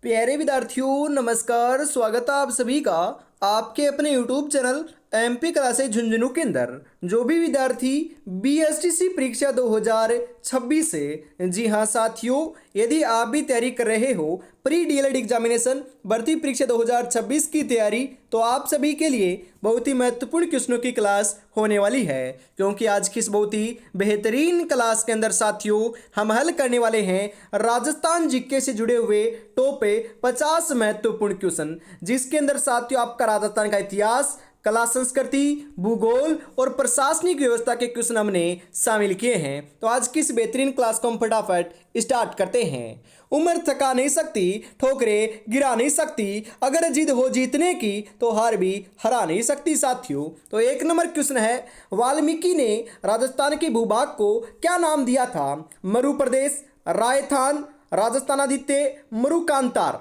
प्यारे विद्यार्थियों नमस्कार। स्वागत है आप सभी का आपके अपने YouTube channel MP classes Jhunjhunu के अंदर। जो भी विद्यार्थी BSTC परीक्षा 2026 से, जी हाँ साथियों, यदि आप भी तैयारी कर रहे हो प्री DLED एग्जामिनेशन भर्ती परीक्षा 2026 की तैयारी, तो आप सभी के लिए बहुत ही महत्वपूर्ण क्वेश्चनों की क्लास होने वाली है। क्योंकि आज की इस बहुत ही बेहतरीन क्लास के अंदर साथियों हम हल करने वाले हैं राजस्थान जीके से जुड़े हुए टॉप 50 महत्वपूर्ण क्वेश्चन, जिसके अंदर साथियों आपका राजस्थान का इतिहास, कला संस्कृति, भूगोल और प्रशासनिक व्यवस्था के क्वेश्चन हमने शामिल किए हैं। तो आज की इस बेहतरीन क्लास को हम फटाफट स्टार्ट करते हैं। उम्र थका नहीं सकती, ठोकरें गिरा नहीं सकती, अगर जिद हो जीतने की तो हार भी हरा नहीं सकती साथियों। तो एक नंबर क्वेश्चन है, वाल्मीकि ने राजस्थान के भूभाग को क्या नाम दिया था? मरु प्रदेश, रायथान, राजस्थानादित्य, मरुकांतार।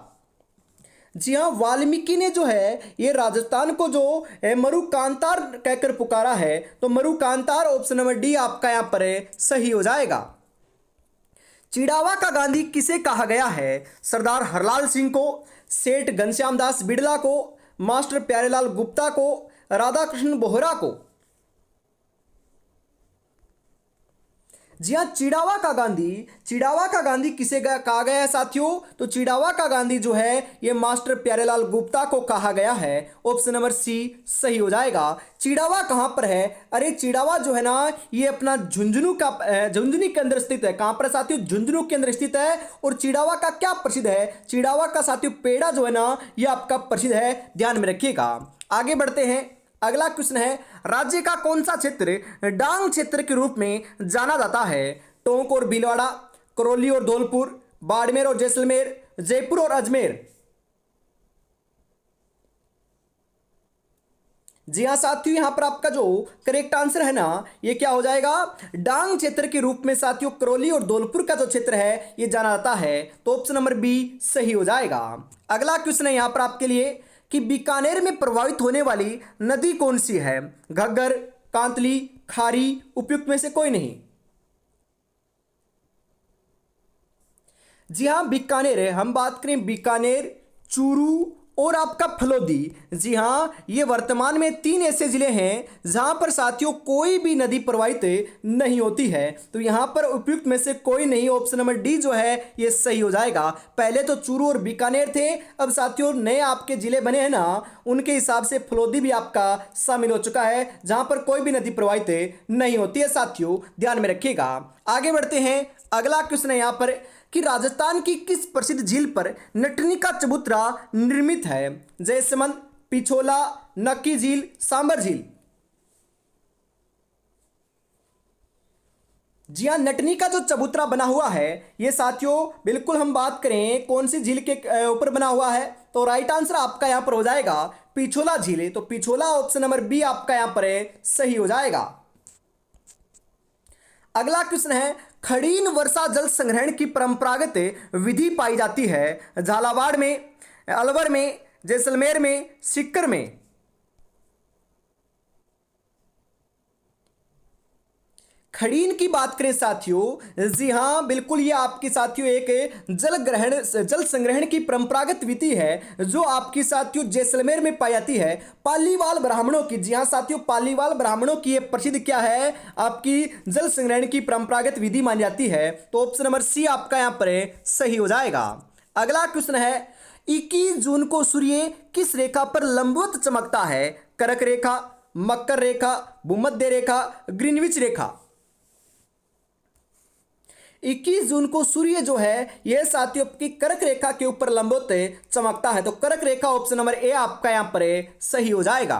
जी हाँ, वाल्मीकि ने जो है ये राजस्थान को जो मरुकांतार कहकर पुकारा है। तो मरुकांतार ऑप्शन नंबर डी आपका यहाँ पर सही हो जाएगा। चिड़ावा का गांधी किसे कहा गया है? सरदार हरलाल सिंह को, सेठ घनश्याम दास बिड़ला को, मास्टर प्यारेलाल गुप्ता को, राधा कृष्ण बोहरा को। जी हाँ, चिड़ावा का गांधी किसे कहा गया है साथियों? तो चिड़ावा का गांधी जो है ये मास्टर प्यारेलाल गुप्ता को कहा गया है। ऑप्शन नंबर सी सही हो जाएगा। चिड़ावा कहाँ पर है? अरे चिड़ावा जो है ना ये अपना झुंझुनू के अंदर स्थित है। कहाँ पर साथियों? झुंझुनू के अंदर स्थित है। और चिड़ावा का क्या प्रसिद्ध है? चिड़ावा का साथियों पेड़ा जो है ना ये आपका प्रसिद्ध है, ध्यान में रखिएगा। आगे बढ़ते हैं। अगला क्वेश्चन है, राज्य का कौन सा क्षेत्र डांग क्षेत्र के रूप में जाना जाता है? टोंक और भीलवाड़ा, करौली और धौलपुर, बाड़मेर और जैसलमेर, जयपुर और अजमेर। जी हाँ साथियों, यहां पर आपका जो करेक्ट आंसर है ना ये क्या हो जाएगा? डांग क्षेत्र के रूप में साथियों करौली और धौलपुर का जो क्षेत्र है ये जाना जाता है। तो ऑप्शन नंबर बी सही हो जाएगा। अगला क्वेश्चन है यहां पर आपके लिए कि बीकानेर में प्रभावित होने वाली नदी कौन सी है? घग्गर, कांतली, खारी, उपयुक्त में से कोई नहीं। जी हाँ, बीकानेर है। हम बात करें बीकानेर, चूरू और आपका फलोदी। जी हाँ, ये वर्तमान में 3 ऐसे जिले हैं जहां पर साथियों कोई भी नदी प्रवाहित नहीं होती है। तो यहां पर उपयुक्त में से कोई नहीं, ऑप्शन नंबर डी जो है ये सही हो जाएगा। पहले तो चूरू और बीकानेर थे, अब साथियों नए आपके जिले बने हैं ना, उनके हिसाब से फलोदी भी आपका शामिल हो चुका है जहां पर कोई भी नदी प्रवाहित नहीं होती है साथियों, ध्यान में रखिएगा। आगे बढ़ते हैं। अगला क्वेश्चन है यहां पर कि राजस्थान की किस प्रसिद्ध झील पर नटनी का चबूतरा निर्मित है? जयसमंद, पिछोला, नक्की झील, सांबर झील। जी हाँ, नटनी का जो चबूतरा बना हुआ है ये साथियों बिल्कुल हम बात करें कौन सी झील के ऊपर बना हुआ है, तो राइट आंसर आपका यहां पर हो जाएगा पिछोला झील। तो पिछोला ऑप्शन नंबर बी आपका यहां पर सही हो जाएगा। अगला क्वेश्चन है, खड़ीन वर्षा जल संग्रहण की परंपरागत विधि पाई जाती है? झालावाड़ में, अलवर में, जैसलमेर में, सीकर में। खड़ीन की बात करें साथियों, जी हाँ बिल्कुल ये आपकी साथियों एक जल संग्रहण की परंपरागत विधि है जो आपकी साथियों जैसलमेर में पाई जाती है पालीवाल ब्राह्मणों की। जी हाँ साथियों, पालीवाल ब्राह्मणों की ये प्रसिद्ध क्या है आपकी जल संग्रहण की परंपरागत विधि मानी जाती है। तो ऑप्शन नंबर सी आपका यहाँ पर सही हो जाएगा। अगला क्वेश्चन है, 21 जून को सूर्य किस रेखा पर लंबवत चमकता है? कर्क रेखा, मकर रेखा, भूमध्य रेखा, ग्रीनविच रेखा। 21 जून को सूर्य जो है यह साथियों की कर्क रेखा के ऊपर लंबवत चमकता है। तो कर्क रेखा ऑप्शन नंबर ए आपका यहां पर सही हो जाएगा।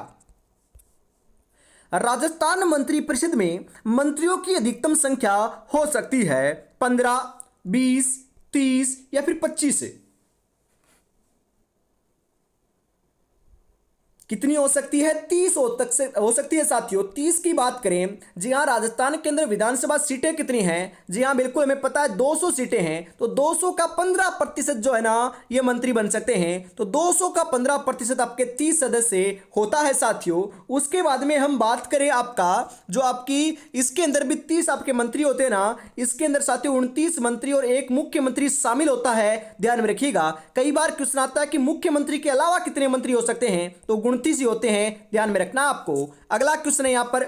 राजस्थान मंत्री परिषद में मंत्रियों की अधिकतम संख्या हो सकती है 15, 20, 30 या फिर 25। कितनी हो सकती है? 30 हो सकती है साथियों। 30 की बात करें, जी हाँ, राजस्थान के अंदर विधानसभा सीटें कितनी हैं? जी हाँ, बिल्कुल हमें पता है 200 सीटें हैं। तो 200 का 15% जो है ना, ये मंत्री बन सकते हैं। तो 200 का 15% आपके 30 सदस्य होता है साथियों। उसके बाद में हम बात करें आपका जो आपकी इसके अंदर भी 30 आपके मंत्री होते हैं ना, इसके अंदर साथियों 29 मंत्री और एक मुख्यमंत्री शामिल होता है। ध्यान में रखिएगा, कई बार क्वेश्चन आता है कि मुख्यमंत्री के अलावा कितने मंत्री हो सकते हैं, तो 29 ही होते हैं। ध्यान में रखना आपको। अगला क्वेश्चन है यहां पर,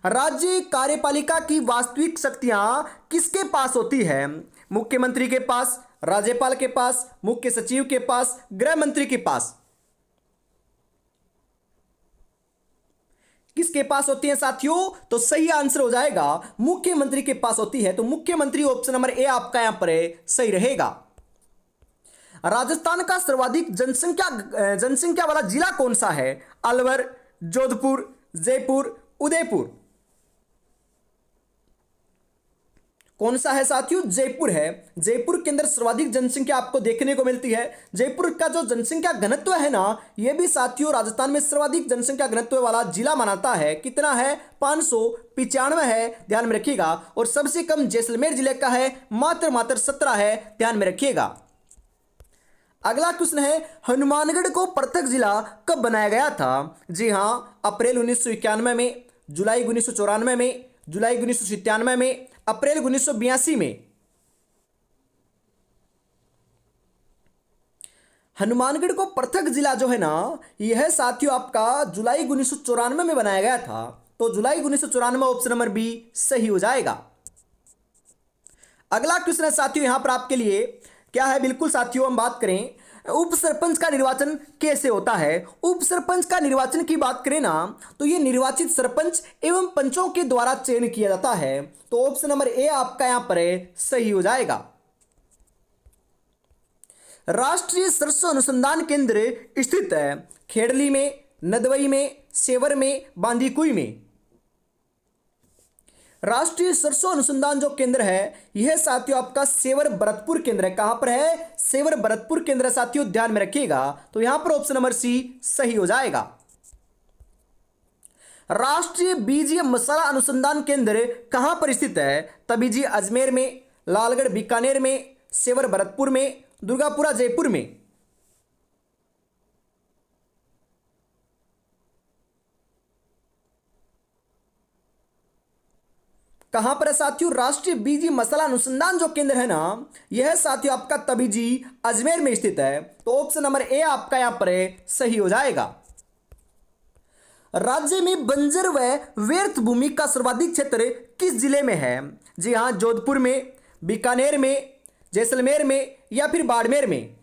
राज्य कार्यपालिका की वास्तविक शक्तियां किसके पास होती है? मुख्यमंत्री के पास, राज्यपाल के पास, मुख्य सचिव के पास, गृह मंत्री के पास? किसके पास होती है साथियों? तो सही आंसर हो जाएगा मुख्यमंत्री के पास होती है। तो मुख्यमंत्री ऑप्शन नंबर ए आपका यहां पर सही रहेगा। राजस्थान का सर्वाधिक जनसंख्या वाला जिला कौन सा है? अलवर, जोधपुर, जयपुर, उदयपुर? कौन सा है साथियों? जयपुर है। जयपुर के अंदर सर्वाधिक जनसंख्या आपको देखने को मिलती है। जयपुर का जो जनसंख्या घनत्व है ना, यह भी साथियों राजस्थान में सर्वाधिक जनसंख्या घनत्व वाला जिला मानाता है। कितना है? 595 है। ध्यान में रखिएगा। और सबसे कम जैसलमेर जिले का है, मात्र 17 है। ध्यान में रखिएगा। अगला क्वेश्चन है, हनुमानगढ़ को पृथक जिला कब बनाया गया था? जी हां, अप्रैल 1991 में, जुलाई 1994 में, जुलाई 1997 में, अप्रैल 1982 में? हनुमानगढ़ को पृथक जिला जो है ना, यह साथियों आपका जुलाई 1994 में बनाया गया था। तो जुलाई 1994 ऑप्शन नंबर बी सही हो जाएगा। अगला क्वेश्चन है साथियों यहां पर आपके लिए, क्या है? बिल्कुल साथियों, हम बात करें उप सरपंच का निर्वाचन कैसे होता है? उप सरपंच का निर्वाचन की बात करें ना, तो यह निर्वाचित सरपंच एवं पंचों के द्वारा चयन किया जाता है। तो ऑप्शन नंबर ए आपका यहां पर सही हो जाएगा। राष्ट्रीय सरसों अनुसंधान केंद्र स्थित है खेड़ली में, नदवई में, सेवर में, बांदीकुई में? राष्ट्रीय सरसों अनुसंधान जो केंद्र है, यह साथियों आपका सेवर भरतपुर केंद्र है। कहां पर है? सेवर भरतपुर केंद्र है साथियों। ध्यान में रखिएगा। तो यहां पर ऑप्शन नंबर सी सही हो जाएगा। राष्ट्रीय बीज मसाला अनुसंधान केंद्र कहां पर स्थित है? तबीजी अजमेर में, लालगढ़ बीकानेर में, सेवर भरतपुर में, दुर्गापुरा जयपुर में? कहां पर है साथियों? राष्ट्रीय बीज मसाला अनुसंधान जो केंद्र है ना, यह साथियों आपका तबीजी अजमेर में स्थित है। तो ऑप्शन नंबर ए आपका यहां पर सही हो जाएगा। राज्य में बंजर व व्यर्थ भूमि का सर्वाधिक क्षेत्र किस जिले में है? जी हां, जोधपुर में, बीकानेर में, जैसलमेर में, या फिर बाड़मेर में?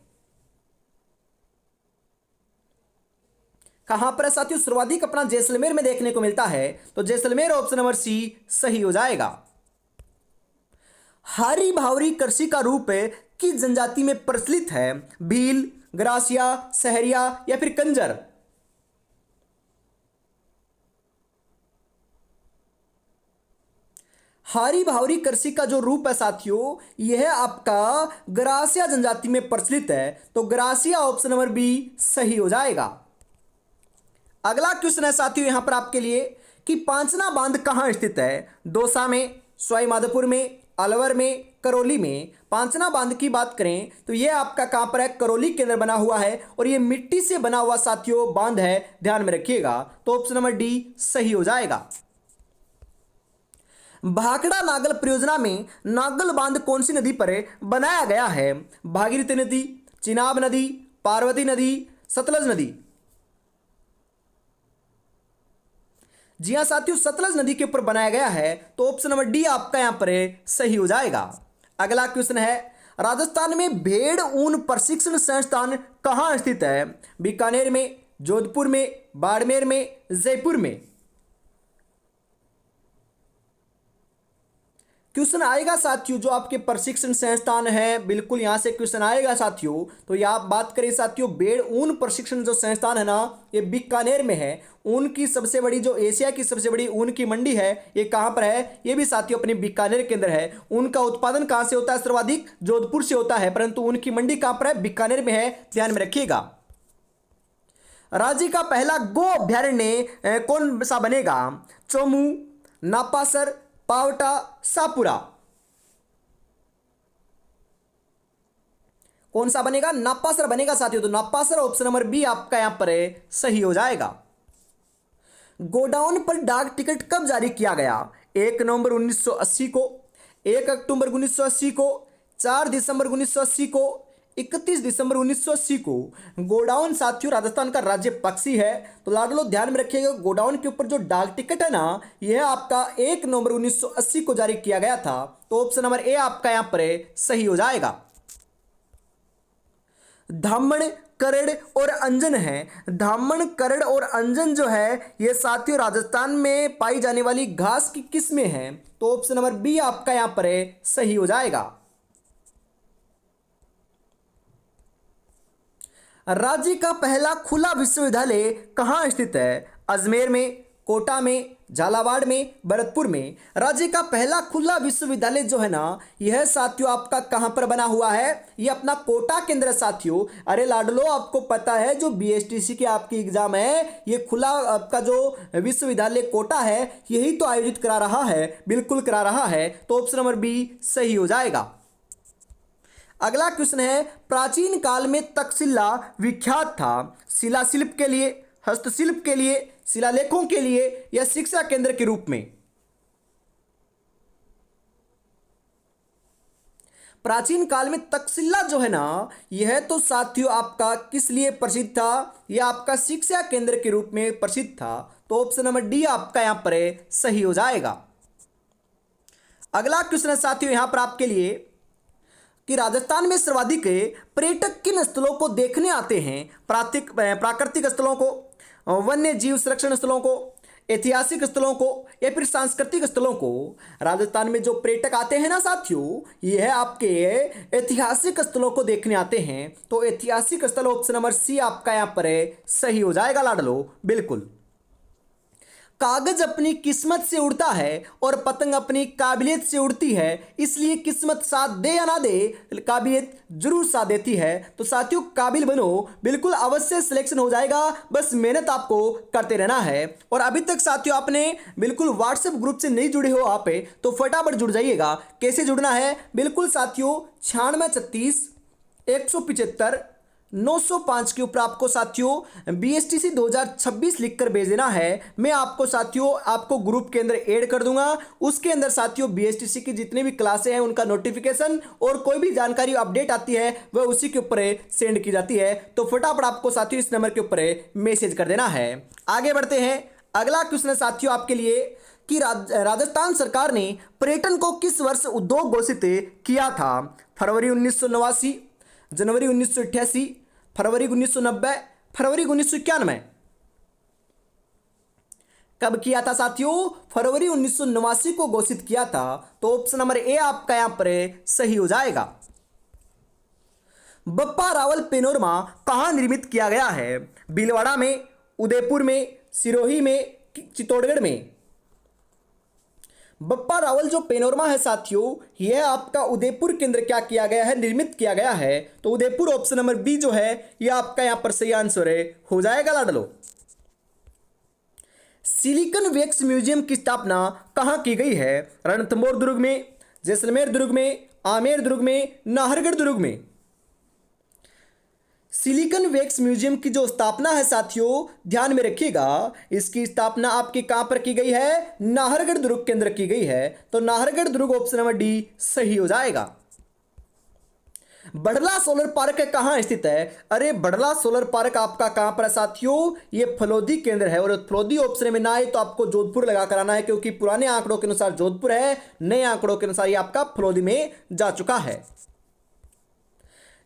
कहां पर है साथियों? सर्वाधिक अपना जैसलमेर में देखने को मिलता है। तो जैसलमेर ऑप्शन नंबर सी सही हो जाएगा। हारी भावरी कृषि का रूप किस जनजाति में प्रचलित है? भील, ग्रासिया, सहरिया, या फिर कंजर? हारी भावरी कृषि का जो रूप है साथियों, यह आपका ग्रासिया जनजाति में प्रचलित है। तो ग्रासिया ऑप्शन नंबर बी सही हो जाएगा। अगला क्वेश्चन है साथियों यहां पर आपके लिए कि पांचना बांध कहां स्थित है? दौसा में, सवाई माधोपुर में, अलवर में, करौली में? पांचना बांध की बात करें तो यह आपका कहां पर है? करौली के अंदर बना हुआ है। और यह मिट्टी से बना हुआ साथियों बांध है। ध्यान में रखिएगा। तो ऑप्शन नंबर डी सही हो जाएगा। भाखड़ा नागल परियोजना में नागल बांध कौन सी नदी पर बनाया गया है? भागीरथी नदी, चिनाब नदी, पार्वती नदी, सतलज नदी? जी हां साथियों, सतलज नदी के ऊपर बनाया गया है। तो ऑप्शन नंबर डी आपका यहां पर सही हो जाएगा। अगला क्वेश्चन है, राजस्थान में भेड़ ऊन प्रशिक्षण संस्थान कहां स्थित है? बीकानेर में, जोधपुर में, बाड़मेर में, जयपुर में? क्वेश्चन आएगा साथियों जो आपके प्रशिक्षण संस्थान है, बिल्कुल यहां से क्वेश्चन आएगा साथियों। तो यहां बात करें साथियों, भेड़ ऊन प्रशिक्षण जो संस्थान है ना, ये बीकानेर में है। ऊन की सबसे बड़ी जो एशिया की सबसे बड़ी ऊन की मंडी है, ये कहां पर है? ये भी साथियों अपने बीकानेर के अंदर है। ऊन का उत्पादन कहां से होता है? सर्वाधिक जोधपुर से होता है, परंतु ऊन की मंडी कहां पर है? बीकानेर में है। ध्यान में रखिएगा। राज्य का पहला गो अभ्यारण्य कौन सा बनेगा? चोमू, नापासर, पावटा, सापुरा। कौन सा बनेगा? नापासर बनेगा साथियों। तो नापासर ऑप्शन नंबर बी आपका यहां पर सही हो जाएगा। गोडाउन पर डाक टिकट कब जारी किया गया? 1 नवंबर 1980 को, 1 अक्टूबर 1980 को, 4 दिसंबर 1980 को, 31 दिसंबर 1980 को। गोडाउन साथियों राजस्थान का राज्य पक्षी है, तो लाडलो ध्यान में रखिएगा गोडाउन के ऊपर जो डाक टिकट है ना, यह आपका 1 नवंबर 1980 को जारी किया गया था। तो ऑप्शन नंबर ए आपका यहां पर सही हो जाएगा। धामण, करड़ और अंजन है। धामण, करड़ और अंजन जो है ये साथियों राजस्थान में पाई जाने वाली घास की किस्में हैं। तो ऑप्शन नंबर बी आपका यहां पर सही हो जाएगा। राज्य का पहला खुला विश्वविद्यालय कहां स्थित है? अजमेर में, कोटा में, झालावाड़ में, भरतपुर में। राज्य का पहला खुला विश्वविद्यालय जो है ना, यह साथियों आपका कहां पर बना हुआ है? यह अपना कोटा केंद्र है साथियों। अरे लाडलो आपको पता है जो बीएसटीसी की आपकी एग्जाम है, ये खुला आपका जो विश्वविद्यालय कोटा है यही तो आयोजित करा रहा है, बिल्कुल करा रहा है। तो ऑप्शन नंबर बी सही हो जाएगा। अगला क्वेश्चन है, प्राचीन काल में तक्षशिला विख्यात था शिलाशिल्प के लिए, हस्तशिल्प के लिए, शिलालेखों के लिए या शिक्षा केंद्र के रूप में? प्राचीन काल में तक्षशिला जो है ना, यह तो साथियों आपका किस लिए प्रसिद्ध था? यह आपका शिक्षा केंद्र के रूप में प्रसिद्ध था। तो ऑप्शन नंबर डी आपका यहां पर सही हो जाएगा। अगला क्वेश्चन है साथियों यहां पर आपके लिए कि राजस्थान में सर्वाधिक पर्यटक किन स्थलों को देखने आते हैं? प्राकृतिक स्थलों को, वन्य जीव संरक्षण स्थलों को, ऐतिहासिक स्थलों को या फिर सांस्कृतिक स्थलों को? राजस्थान में जो पर्यटक आते हैं ना साथियों, यह आपके ऐतिहासिक स्थलों को देखने आते हैं। तो ऐतिहासिक स्थल ऑप्शन नंबर सी आपका यहां पर सही हो जाएगा लाडलो, बिल्कुल। कागज अपनी किस्मत से उड़ता है और पतंग अपनी काबिलियत से उड़ती है, इसलिए किस्मत साथ दे या ना दे, काबिलियत जरूर साथ देती है। तो साथियों काबिल बनो, बिल्कुल अवश्य सिलेक्शन हो जाएगा, बस मेहनत आपको करते रहना है। और अभी तक साथियों आपने बिल्कुल व्हाट्सएप ग्रुप से नहीं जुड़े हो आप, तो फटाफट जुड़ जाइएगा। कैसे जुड़ना है? बिल्कुल साथियों 9636 175 905 के ऊपर आपको साथियों बीएसटीसी 2026 लिखकर भेज देना है। मैं आपको साथियों आपको ग्रुप के अंदर ऐड कर दूंगा। उसके अंदर साथियों बीएसटीसी की जितनी भी क्लासें हैं उनका नोटिफिकेशन और कोई भी जानकारी अपडेट आती है वह उसी के ऊपर सेंड की जाती है। तो फटाफट आपको साथियों इस नंबर के ऊपर मैसेज कर देना है। आगे बढ़ते हैं। अगला क्वेश्चन है साथियों आपके लिए कि राजस्थान सरकार ने पर्यटन को किस वर्ष उद्योग घोषित किया था? फरवरी 1989, जनवरी 1988, फरवरी 1990, फरवरी 1991। कब किया था साथियों? फरवरी 1989 को घोषित किया था। तो ऑप्शन नंबर ए आपका यहां पर सही हो जाएगा। बप्पा रावल पेनोरमा कहां निर्मित किया गया है? भीलवाड़ा में, उदयपुर में, सिरोही में, चित्तौड़गढ़ में? बप्पा रावल जो पेनोरमा है साथियों, यह आपका उदयपुर के अंदर क्या किया गया है? निर्मित किया गया है। तो उदयपुर ऑप्शन नंबर बी जो है यह आपका यहां पर सही आंसर हो जाएगा लाडलो। सिलिकन वैक्स म्यूजियम की स्थापना कहां की गई है? रणथंभौर दुर्ग में, जैसलमेर दुर्ग में, आमेर दुर्ग में, नाहरगढ़ दुर्ग में? सिलिकन वैक्स म्यूजियम की जो स्थापना है साथियों ध्यान में रखिएगा, इसकी स्थापना आपकी कहां पर की गई है? नाहरगढ़ दुर्ग के अंदर की गई है। तो नाहरगढ़ दुर्ग ऑप्शन नंबर डी सही हो जाएगा। बड़ला सोलर पार्क कहां स्थित है? अरे बड़ला सोलर पार्क आपका कहां पर है साथियों? ये फलोदी केंद्र है। और फलोदी ऑप्शन में ना आए तो आपको जोधपुर लगा कर आना है, क्योंकि पुराने आंकड़ों के अनुसार जोधपुर है, नए आंकड़ों के अनुसार ये आपका फलोदी में जा चुका है।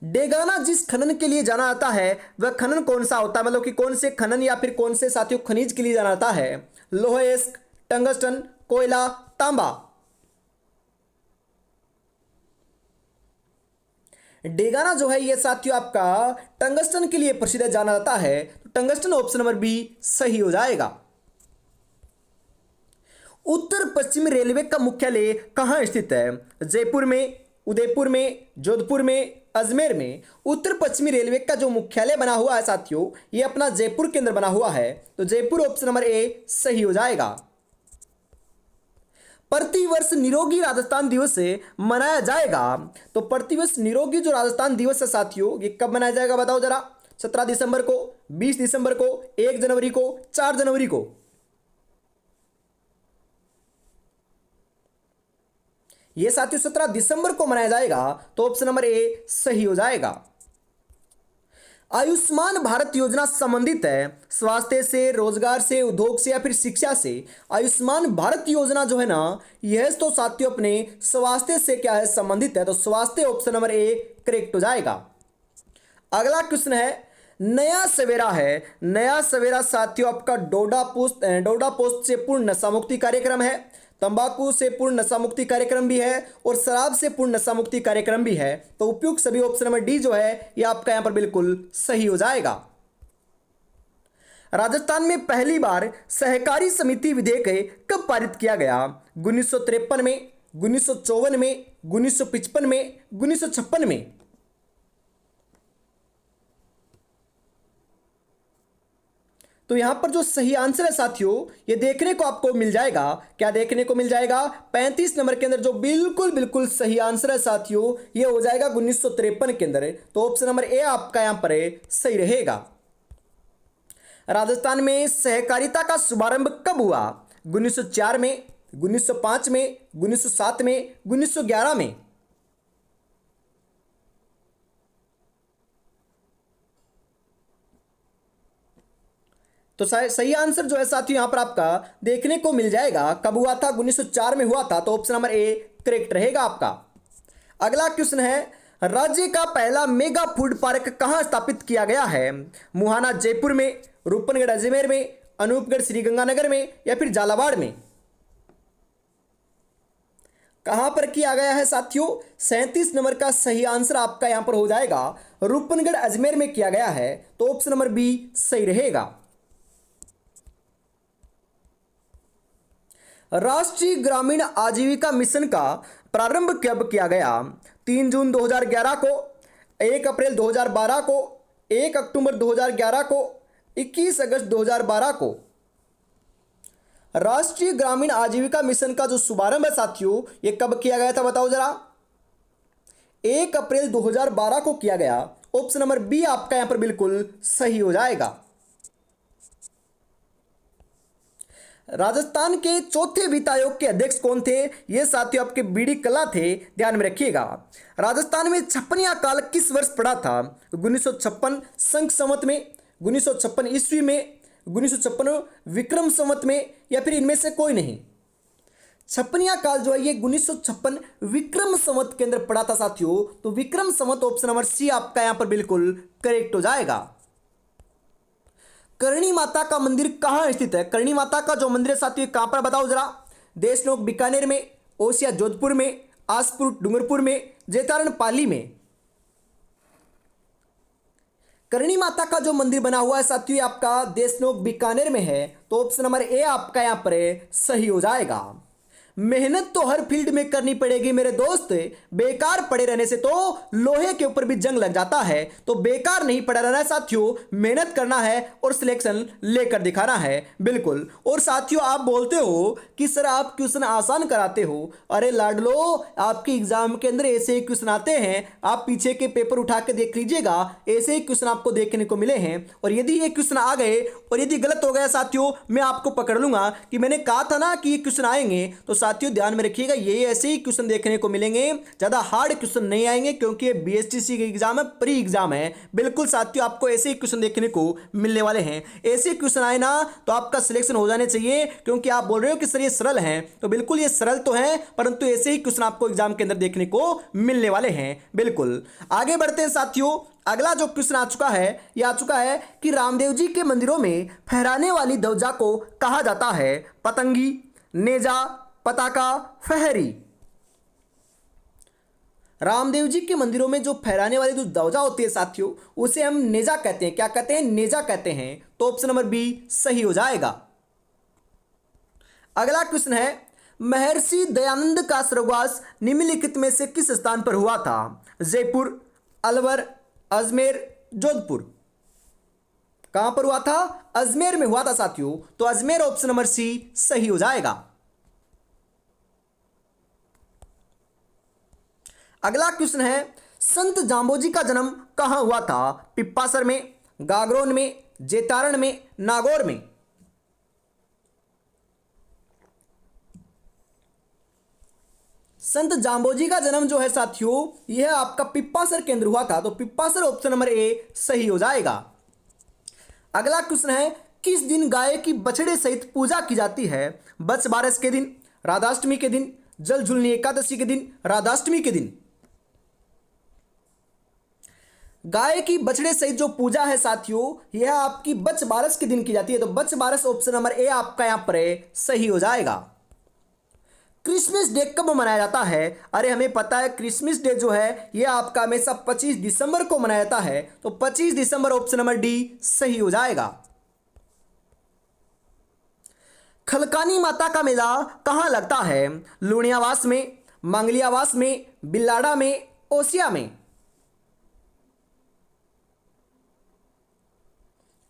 डेगाना जिस खनन के लिए जाना जाता है वह खनन कौन सा होता है? मतलब कि कौन से खनन या फिर कौन से साथियों खनिज के लिए जाना जाता है? लोहेस्क, टंगस्टन, कोयला, तांबा? डेगाना जो है यह साथियों आपका टंगस्टन के लिए प्रसिद्ध जाना जाता है। तो टंगस्टन ऑप्शन नंबर बी सही हो जाएगा। उत्तर पश्चिम रेलवे का मुख्यालय कहां स्थित है? जयपुर में, उदयपुर में, जोधपुर में, अजमेर में। उत्तर पश्चिमी रेलवे का जो मुख्यालय बना हुआ है साथियों, ये अपना जयपुर के अंदर बना हुआ है, तो जयपुर ऑप्शन नंबर ए सही हो जाएगा। प्रतिवर्ष निरोगी राजस्थान दिवस से मनाया जाएगा, तो प्रतिवर्ष निरोगी जो राजस्थान दिवस है साथियों, ये कब मनाया जाएगा बताओ जरा। 17 दिसंबर को, 20 दिसंबर को, 1 जनवरी को, 4 जनवरी को। यह साथियों 17 दिसंबर को मनाया जाएगा, तो ऑप्शन नंबर ए सही हो जाएगा। आयुष्मान भारत योजना संबंधित है स्वास्थ्य से, रोजगार से, उद्योग से या फिर शिक्षा से। आयुष्मान भारत योजना जो है ना, यह तो साथियों अपने स्वास्थ्य से क्या है संबंधित है, तो स्वास्थ्य ऑप्शन नंबर ए करेक्ट हो जाएगा। अगला क्वेश्चन है नया सवेरा है। नया सवेरा साथियों आपका डोडा पोस्ट से पूर्ण नशा मुक्ति कार्यक्रम है, तंबाकू से पूर्ण नशा मुक्ति कार्यक्रम भी है और शराब से पूर्ण नशा मुक्ति कार्यक्रम भी है, तो उपयुक्त सभी ऑप्शन नंबर डी जो है ये आपका यहां पर बिल्कुल सही हो जाएगा। राजस्थान में पहली बार सहकारी समिति विधेयक कब पारित किया गया? 1953 में, 1954 में, 1955 में, 1956 में। तो यहां पर जो सही आंसर है साथियों, ये देखने को आपको मिल जाएगा। क्या देखने को मिल जाएगा? 35 नंबर के अंदर जो बिल्कुल बिल्कुल सही आंसर है साथियों, ये हो जाएगा 1953 के अंदर, तो ऑप्शन नंबर ए आपका यहां पर सही रहेगा। राजस्थान में सहकारिता का शुभारंभ कब हुआ? 1904 में, 1905 में, 1907 में, 1911 में। तो सही आंसर जो है साथियों यहां पर आपका देखने को मिल जाएगा। कब हुआ था? 1904 में हुआ था, तो ऑप्शन नंबर ए करेक्ट रहेगा आपका। अगला क्वेश्चन है राज्य का पहला मेगा फूड पार्क कहां स्थापित किया गया है? मुहाना जयपुर में, रूपनगढ़ अजमेर में, अनूपगढ़ श्रीगंगानगर में या फिर झालावाड़ में। कहां पर किया गया है साथियों? 37 नंबर का सही आंसर आपका यहां पर हो जाएगा रूपनगढ़ अजमेर में किया गया है, तो ऑप्शन नंबर बी सही रहेगा। राष्ट्रीय ग्रामीण आजीविका मिशन का प्रारंभ कब किया गया? 3 जून 2011 को, 1 अप्रैल 2012 को, 1 अक्टूबर 2011 को, 21 अगस्त 2012 को। राष्ट्रीय ग्रामीण आजीविका मिशन का जो शुभारंभ है साथियों, ये कब किया गया था बताओ जरा। 1 अप्रैल 2012 को किया गया, ऑप्शन नंबर बी आपका यहां पर बिल्कुल सही हो जाएगा। राजस्थान के चौथे वित्त आयोग के अध्यक्ष कौन थे? ये साथियों आपके बीडी कल्ला थे, ध्यान में रखिएगा। राजस्थान में छप्पनिया काल किस वर्ष पड़ा था? 1956 संख संवत में, 1956 ईस्वी में, 1956 विक्रम संवत में या फिर इनमें से कोई नहीं। छप्पनिया काल जो है ये 1956 विक्रम संवत के अंदर पड़ा था साथियों, तो विक्रम संवत ऑप्शन नंबर सी आपका यहां पर बिल्कुल करेक्ट हो जाएगा। करणी माता का मंदिर कहां स्थित है? करणी माता का जो मंदिर है साथियों कहां पर बताओ जरा। देशनोक बीकानेर में, ओसिया जोधपुर में, आसपुर डूंगरपुर में, जैतारण पाली में। करणी माता का जो मंदिर बना हुआ है साथियों आपका देशनोक बीकानेर में है, तो ऑप्शन नंबर ए आपका यहां पर सही हो जाएगा। मेहनत तो हर फील्ड में करनी पड़ेगी मेरे दोस्त, बेकार पड़े रहने से तो लोहे के ऊपर भी जंग लग जाता है। तो बेकार नहीं पड़ा रहना है साथियों, मेहनत करना है और सिलेक्शन लेकर दिखाना है बिल्कुल। और साथियों आप बोलते हो कि सर आप क्वेश्चन आसान कराते हो, अरे लाडलो आपके एग्जाम के अंदर ऐसे ही क्वेश्चन आते हैं, आप पीछे के पेपर उठा के देख लीजिएगा, ऐसे ही क्वेश्चन आपको देखने को मिले हैं। और यदि ये क्वेश्चन आ गए और यदि गलत हो गया साथियों, मैं आपको पकड़ लूंगा कि मैंने कहा था ना कि ये क्वेश्चन आएंगे। तो साथियों ध्यान में रखिएगा, ये ऐसे ही क्वेश्चन देखने को मिलेंगे, ज्यादा हार्ड क्वेश्चन नहीं आएंगे, क्योंकि ये बीएसटीसी का एग्जाम है, प्री एग्जाम है। बिल्कुल साथियों आपको ऐसे ही क्वेश्चन देखने को मिलने वाले हैं। ऐसे क्वेश्चन आए ना तो आपका सिलेक्शन हो जाने चाहिए, क्योंकि आप बोल रहे हो कि सर ये सरल है, तो बिल्कुल ये सरल तो है, परंतु ऐसे ही क्वेश्चन आपको एग्जाम के अंदर देखने को मिलने वाले हैं बिल्कुल। आगे बढ़ते हैं साथियों। अगला जो क्वेश्चन आ चुका है, यह आ चुका है कि रामदेव जी के मंदिरों में फहराने वाली ध्वजा को कहा जाता है? पतंगी, नेजा, पताका, फहरी। रामदेव जी के मंदिरों में जो फहराने वाली जो ध्वजा होती है साथियों, उसे हम नेजा कहते हैं। क्या कहते हैं? नेजा कहते हैं। तो ऑप्शन नंबर बी सही हो जाएगा। अगला क्वेश्चन है महर्षि दयानंद का स्वर्गवास निम्नलिखित में से किस स्थान पर हुआ था? जयपुर, अलवर, अजमेर, जोधपुर। कहां पर हुआ था? अजमेर में हुआ था साथियों। तो अजमेर ऑप्शन नंबर सी सही हो जाएगा। अगला क्वेश्चन है, संत जाम्बोजी का जन्म कहां हुआ था? पिप्पासर में, गागरोन में, जेतारण में, नागौर में। संत जाम्बोजी का जन्म जो है साथियों, यह आपका पिप्पासर के अंदर हुआ था। तो पिप्पासर ऑप्शन नंबर ए सही हो जाएगा। अगला क्वेश्चन है, किस दिन गाय की बछड़े सहित पूजा की जाती है? बच्छ बारस के दिन, राधाष्टमी के दिन, जल झुलनी एकादशी के दिन, राधाष्टमी के दिन। गाय की बछड़े सहित जो पूजा है साथियों, यह आपकी बच्छ बारस के दिन की जाती है। तो बच्छ बारस ऑप्शन नंबर ए आपका यहां पर सही हो जाएगा। क्रिसमस डे कब मनाया जाता है? अरे हमें पता है क्रिसमस डे जो है यह आपका हमेशा 25 दिसंबर को मनाया जाता है। तो 25 दिसंबर ऑप्शन नंबर डी सही हो जाएगा। खलकानी माता का मेला कहां लगता है? लुणियावास में, मांगलियावास में, बिल्लाड़ा में, ओसिया में।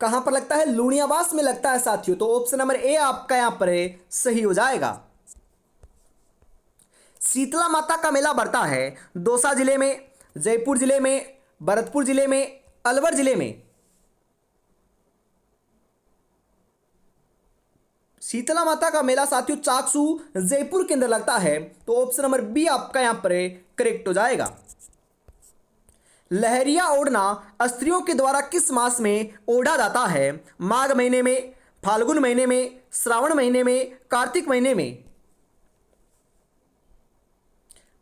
कहां पर लगता है? लुणियावास में लगता है साथियों। तो ऑप्शन नंबर ए आपका यहां पर सही हो जाएगा। शीतला माता का मेला बढ़ता है दौसा जिले में, जयपुर जिले में, भरतपुर जिले में, अलवर जिले में। शीतला माता का मेला साथियों चाकसू जयपुर के अंदर लगता है। तो ऑप्शन नंबर बी आपका यहां पर करेक्ट हो जाएगा। लहरिया ओढ़ना स्त्रियों के द्वारा किस मास में ओढ़ा जाता है? माघ महीने में, फाल्गुन महीने में, श्रावण महीने में, कार्तिक महीने में।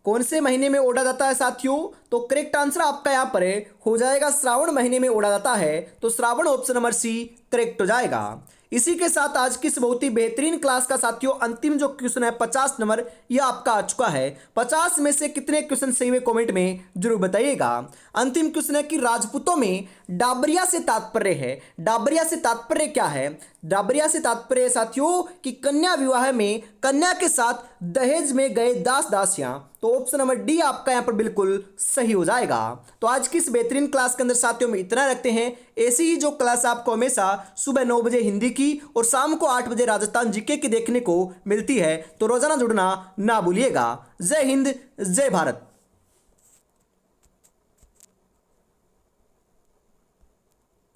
कौन से महीने में ओढ़ा जाता है साथियों? तो करेक्ट आंसर आपका यहां पर हो जाएगा श्रावण महीने में ओढ़ा जाता है। तो श्रावण ऑप्शन नंबर सी करेक्ट हो जाएगा। इसी के साथ आज की इस बहुत ही बेहतरीन क्लास का साथियों अंतिम जो क्वेश्चन है 50 नंबर यह आपका आ चुका है। 50 में से कितने क्वेश्चन सही हुए कमेंट में जरूर बताइएगा। अंतिम क्वेश्चन है कि राजपूतों में डाबरिया से तात्पर्य है। डाबरिया से तात्पर्य क्या है? डाबरिया से तात्पर्य साथियों कि कन्या विवाह में कन्या के साथ दहेज में गए दास दासियां। तो ऑप्शन नंबर डी आपका यहां पर बिल्कुल सही हो जाएगा। तो आज की इस बेहतरीन क्लास के अंदर साथियों में इतना रखते हैं। ऐसी ही जो क्लास आपको हमेशा सुबह 9 बजे हिंदी की और शाम को 8 बजे राजस्थान जीके की देखने को मिलती है, तो रोजाना जुड़ना ना भूलिएगा। जय हिंद, जय भारत।